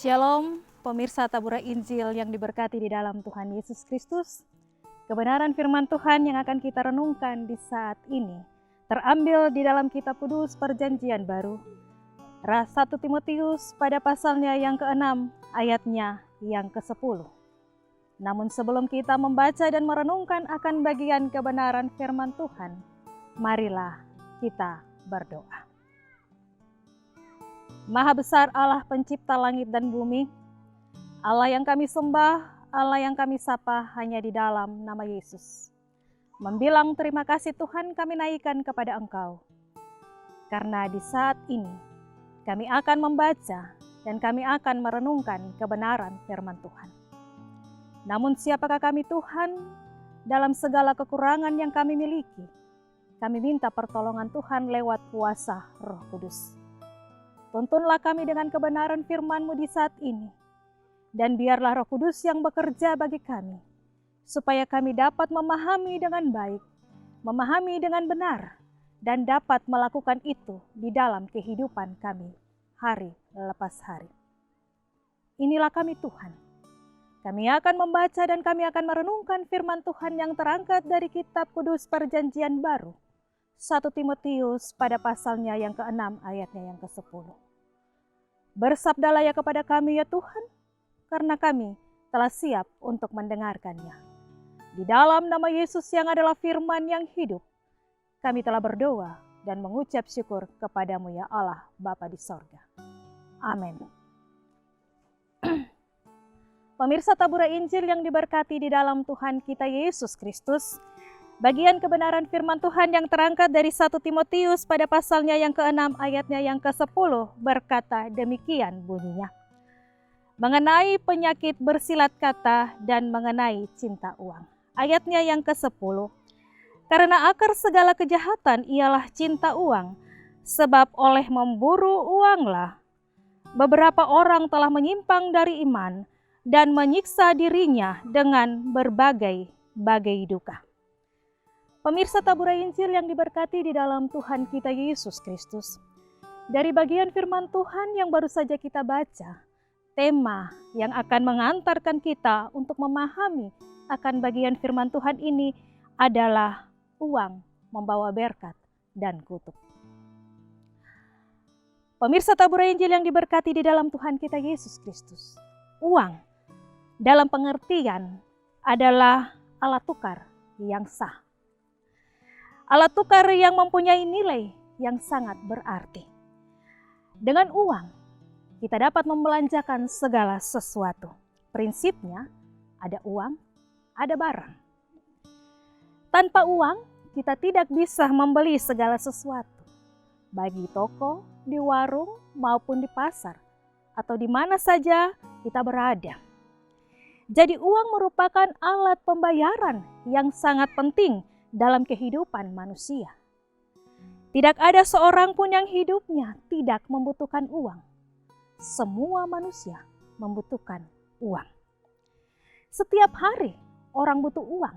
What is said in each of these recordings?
Shalom, pemirsa Tabura Injil yang diberkati di dalam Tuhan Yesus Kristus. Kebenaran firman Tuhan yang akan kita renungkan di saat ini terambil di dalam Kitab Kudus Perjanjian Baru, 1 Timotius pada pasalnya yang ke-6, ayatnya yang ke-10. Namun sebelum kita membaca dan merenungkan akan bagian kebenaran firman Tuhan, marilah kita berdoa. Maha besar Allah pencipta langit dan bumi, Allah yang kami sembah, Allah yang kami sapa hanya di dalam nama Yesus. Membilang terima kasih Tuhan kami naikkan kepada Engkau. Karena di saat ini kami akan membaca dan kami akan merenungkan kebenaran firman Tuhan. Namun siapakah kami Tuhan dalam segala kekurangan yang kami miliki? Kami minta pertolongan Tuhan lewat kuasa Roh Kudus. Tuntunlah kami dengan kebenaran firman-Mu di saat ini. Dan biarlah Roh Kudus yang bekerja bagi kami, supaya kami dapat memahami dengan baik, memahami dengan benar, dan dapat melakukan itu di dalam kehidupan kami hari lepas hari. Inilah kami Tuhan. Kami akan membaca dan kami akan merenungkan firman Tuhan yang terangkat dari Kitab Kudus Perjanjian Baru, 1 Timotius pada pasalnya yang ke-6 ayatnya yang ke-10. Bersabdalah ya kepada kami ya Tuhan, karena kami telah siap untuk mendengarkannya. Di dalam nama Yesus yang adalah firman yang hidup, kami telah berdoa dan mengucap syukur kepadamu ya Allah Bapa di sorga. Amin. Pemirsa Tabura Injil yang diberkati di dalam Tuhan kita Yesus Kristus, bagian kebenaran firman Tuhan yang terangkat dari 1 Timotius pada pasalnya yang ke-6 ayatnya yang ke-10 berkata demikian bunyinya. Mengenai penyakit bersilat kata dan mengenai cinta uang. Ayatnya yang ke-10. Karena akar segala kejahatan ialah cinta uang, sebab oleh memburu uanglah beberapa orang telah menyimpang dari iman dan menyiksa dirinya dengan berbagai duka. Pemirsa Tabura Injil yang diberkati di dalam Tuhan kita Yesus Kristus. Dari bagian firman Tuhan yang baru saja kita baca, tema yang akan mengantarkan kita untuk memahami akan bagian firman Tuhan ini adalah uang membawa berkat dan kutuk. Pemirsa Tabura Injil yang diberkati di dalam Tuhan kita Yesus Kristus. Uang dalam pengertian adalah alat tukar yang sah. Alat tukar yang mempunyai nilai yang sangat berarti. Dengan uang, kita dapat membelanjakan segala sesuatu. Prinsipnya, ada uang, ada barang. Tanpa uang, kita tidak bisa membeli segala sesuatu. Baik di toko, di warung, maupun di pasar, atau di mana saja kita berada. Jadi uang merupakan alat pembayaran yang sangat penting dalam kehidupan manusia. Tidak ada seorang pun yang hidupnya tidak membutuhkan uang. Semua manusia membutuhkan uang. Setiap hari orang butuh uang.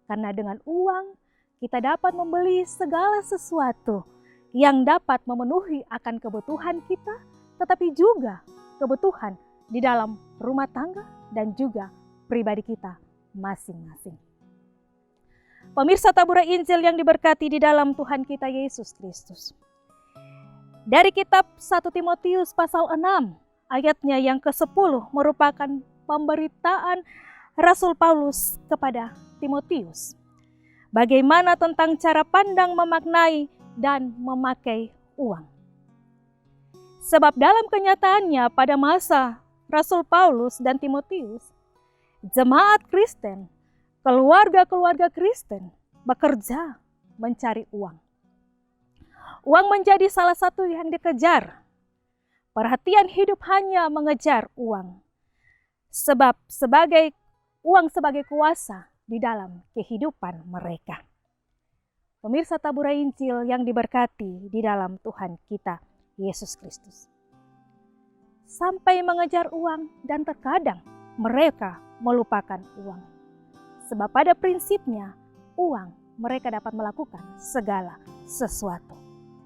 Karena dengan uang kita dapat membeli segala sesuatu yang dapat memenuhi akan kebutuhan kita, tetapi juga kebutuhan di dalam rumah tangga dan juga pribadi kita masing-masing. Pemirsa Tabura Injil yang diberkati di dalam Tuhan kita Yesus Kristus. Dari kitab 1 Timotius pasal 6 ayatnya yang ke-10 merupakan pemberitaan Rasul Paulus kepada Timotius. Bagaimana tentang cara pandang memaknai dan memakai uang. Sebab dalam kenyataannya pada masa Rasul Paulus dan Timotius, jemaat Kristen, keluarga-keluarga Kristen bekerja mencari uang. Uang menjadi salah satu yang dikejar. Perhatian hidup hanya mengejar uang. Sebab uang sebagai kuasa di dalam kehidupan mereka. Pemirsa Tabura Injil yang diberkati di dalam Tuhan kita, Yesus Kristus. Sampai mengejar uang dan terkadang mereka melupakan uang. Sebab pada prinsipnya uang mereka dapat melakukan segala sesuatu.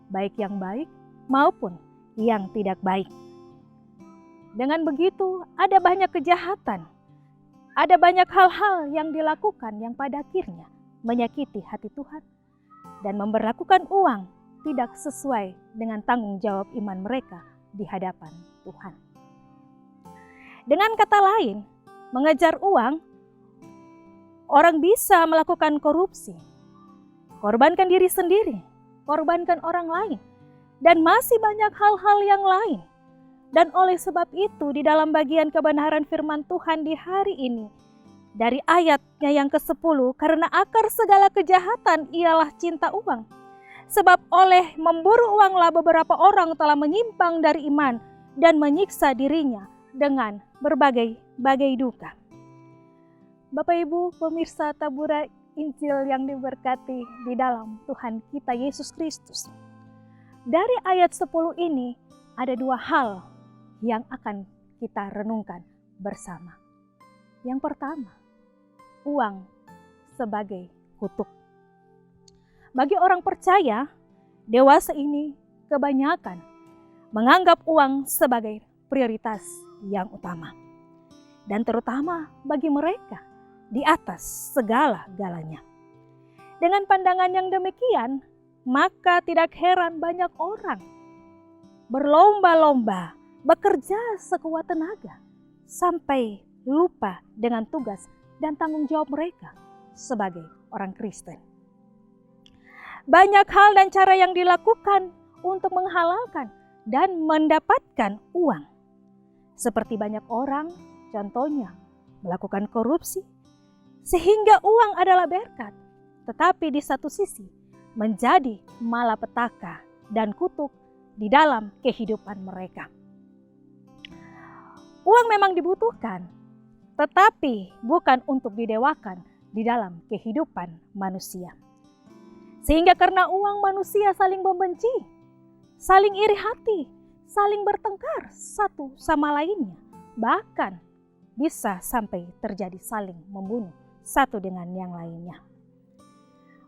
Baik yang baik maupun yang tidak baik. Dengan begitu ada banyak kejahatan. Ada banyak hal-hal yang dilakukan yang pada akhirnya menyakiti hati Tuhan. Dan memberlakukan uang tidak sesuai dengan tanggung jawab iman mereka di hadapan Tuhan. Dengan kata lain, mengejar uang, orang bisa melakukan korupsi, korbankan diri sendiri, korbankan orang lain, dan masih banyak hal-hal yang lain. Dan oleh sebab itu di dalam bagian kebenaran firman Tuhan di hari ini, dari ayatnya yang ke-10, karena akar segala kejahatan ialah cinta uang. Sebab oleh memburu uanglah beberapa orang telah menyimpang dari iman dan menyiksa dirinya dengan berbagai duka. Bapak Ibu pemirsa Tabura Injil yang diberkati di dalam Tuhan kita Yesus Kristus. Dari ayat 10 ini ada dua hal yang akan kita renungkan bersama. Yang pertama, uang sebagai kutuk. Bagi orang percaya, dewasa ini kebanyakan menganggap uang sebagai prioritas yang utama. Dan terutama bagi mereka di atas segala-galanya. Dengan pandangan yang demikian, maka tidak heran banyak orang berlomba-lomba bekerja sekuat tenaga sampai lupa dengan tugas dan tanggung jawab mereka sebagai orang Kristen. Banyak hal dan cara yang dilakukan untuk menghalalkan dan mendapatkan uang. Seperti banyak orang, contohnya melakukan korupsi, sehingga uang adalah berkat, tetapi di satu sisi menjadi malapetaka dan kutuk di dalam kehidupan mereka. Uang memang dibutuhkan, tetapi bukan untuk didewakan di dalam kehidupan manusia. Sehingga karena uang manusia saling membenci, saling iri hati, saling bertengkar satu sama lainnya. Bahkan bisa sampai terjadi saling membunuh satu dengan yang lainnya.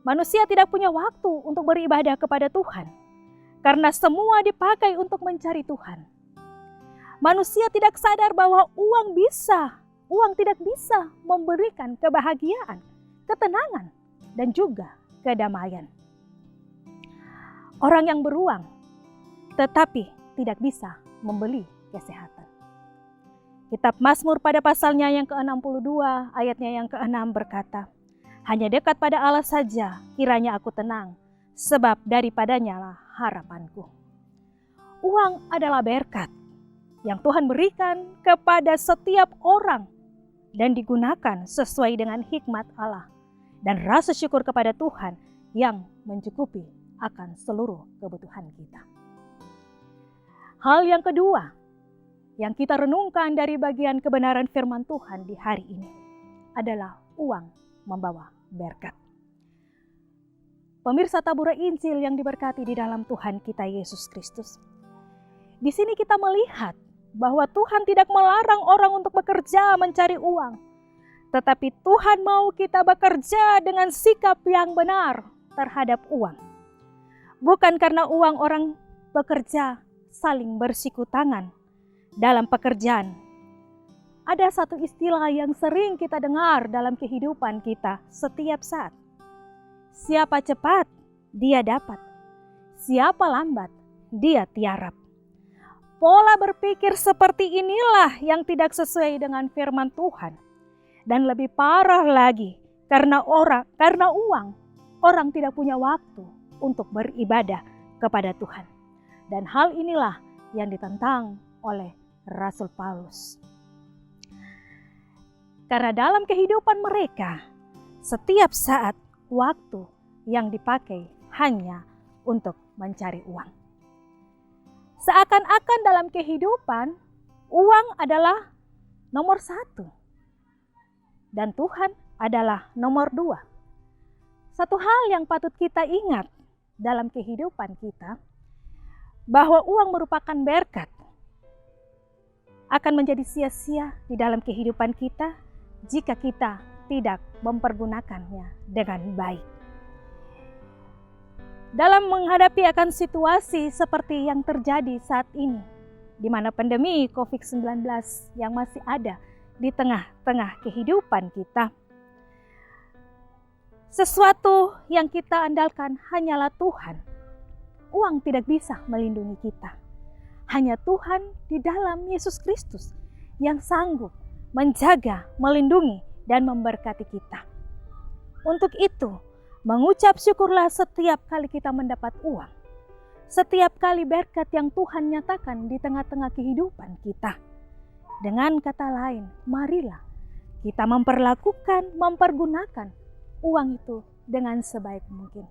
Manusia tidak punya waktu untuk beribadah kepada Tuhan, karena semua dipakai untuk mencari Tuhan. Manusia tidak sadar bahwa uang tidak bisa memberikan kebahagiaan, ketenangan, dan juga kedamaian. Orang yang beruang tetapi tidak bisa membeli kesehatan. Kitab Mazmur pada pasalnya yang ke-62 ayatnya yang ke-6 berkata, "Hanya dekat pada Allah saja kiranya aku tenang, sebab daripadanya lah harapanku." Uang adalah berkat yang Tuhan berikan kepada setiap orang dan digunakan sesuai dengan hikmat Allah dan rasa syukur kepada Tuhan yang mencukupi akan seluruh kebutuhan kita. Hal yang kedua yang kita renungkan dari bagian kebenaran firman Tuhan di hari ini adalah uang membawa berkat. Pemirsa Tabura Injil yang diberkati di dalam Tuhan kita Yesus Kristus. Di sini kita melihat bahwa Tuhan tidak melarang orang untuk bekerja mencari uang. Tetapi Tuhan mau kita bekerja dengan sikap yang benar terhadap uang. Bukan karena uang orang bekerja saling bersiku tangan dalam pekerjaan. Ada satu istilah yang sering kita dengar dalam kehidupan kita setiap saat. Siapa cepat, dia dapat. Siapa lambat, dia tiarap. Pola berpikir seperti inilah yang tidak sesuai dengan firman Tuhan. Dan lebih parah lagi, karena uang, orang tidak punya waktu untuk beribadah kepada Tuhan. Dan hal inilah yang ditentang oleh Rasul Paulus. Karena dalam kehidupan mereka, setiap saat waktu yang dipakai hanya untuk mencari uang. Seakan-akan dalam kehidupan, uang adalah nomor satu. Dan Tuhan adalah nomor dua. Satu hal yang patut kita ingat dalam kehidupan kita, bahwa uang merupakan berkat, akan menjadi sia-sia di dalam kehidupan kita jika kita tidak mempergunakannya dengan baik. Dalam menghadapi akan situasi seperti yang terjadi saat ini, di mana pandemi COVID-19 yang masih ada di tengah-tengah kehidupan kita, sesuatu yang kita andalkan hanyalah Tuhan. Uang tidak bisa melindungi kita. Hanya Tuhan di dalam Yesus Kristus yang sanggup menjaga, melindungi, dan memberkati kita. Untuk itu, mengucap syukurlah setiap kali kita mendapat uang. Setiap kali berkat yang Tuhan nyatakan di tengah-tengah kehidupan kita. Dengan kata lain, marilah kita mempergunakan uang itu dengan sebaik mungkin.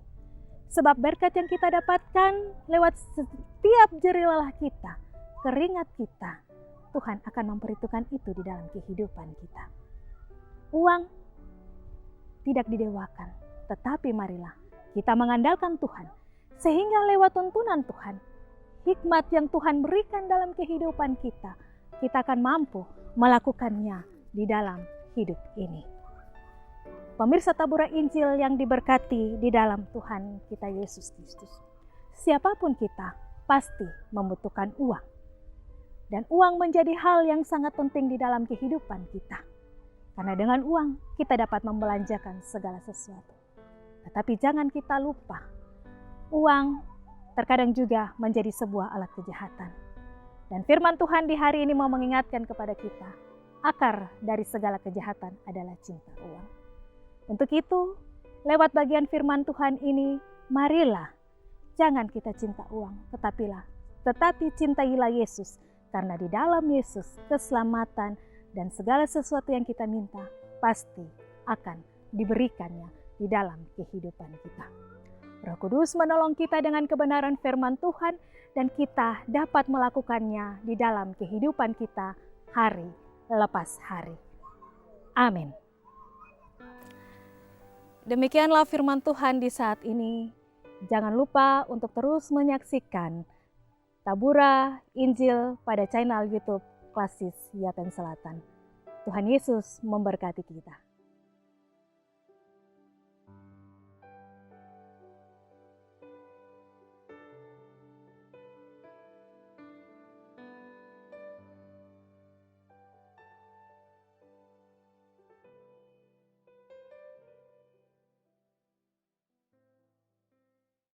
Sebab berkat yang kita dapatkan lewat setiap jerih lelah kita, keringat kita, Tuhan akan memperhitungkan itu di dalam kehidupan kita. Uang tidak didewakan, tetapi marilah kita mengandalkan Tuhan, sehingga lewat tuntunan Tuhan, hikmat yang Tuhan berikan dalam kehidupan kita, kita akan mampu melakukannya di dalam hidup ini. Pemirsa Taburan Injil yang diberkati di dalam Tuhan kita Yesus Kristus, siapapun kita pasti membutuhkan uang. Dan uang menjadi hal yang sangat penting di dalam kehidupan kita. Karena dengan uang kita dapat membelanjakan segala sesuatu. Tetapi jangan kita lupa, uang terkadang juga menjadi sebuah alat kejahatan. Dan firman Tuhan di hari ini mau mengingatkan kepada kita, akar dari segala kejahatan adalah cinta uang. Untuk itu, lewat bagian firman Tuhan ini, marilah jangan kita cinta uang, tetapi cintailah Yesus. Karena di dalam Yesus keselamatan dan segala sesuatu yang kita minta pasti akan diberikannya di dalam kehidupan kita. Roh Kudus menolong kita dengan kebenaran firman Tuhan dan kita dapat melakukannya di dalam kehidupan kita hari lepas hari. Amin. Demikianlah firman Tuhan di saat ini. Jangan lupa untuk terus menyaksikan Taburan Injil pada channel YouTube Klasis Yapen Selatan. Tuhan Yesus memberkati kita.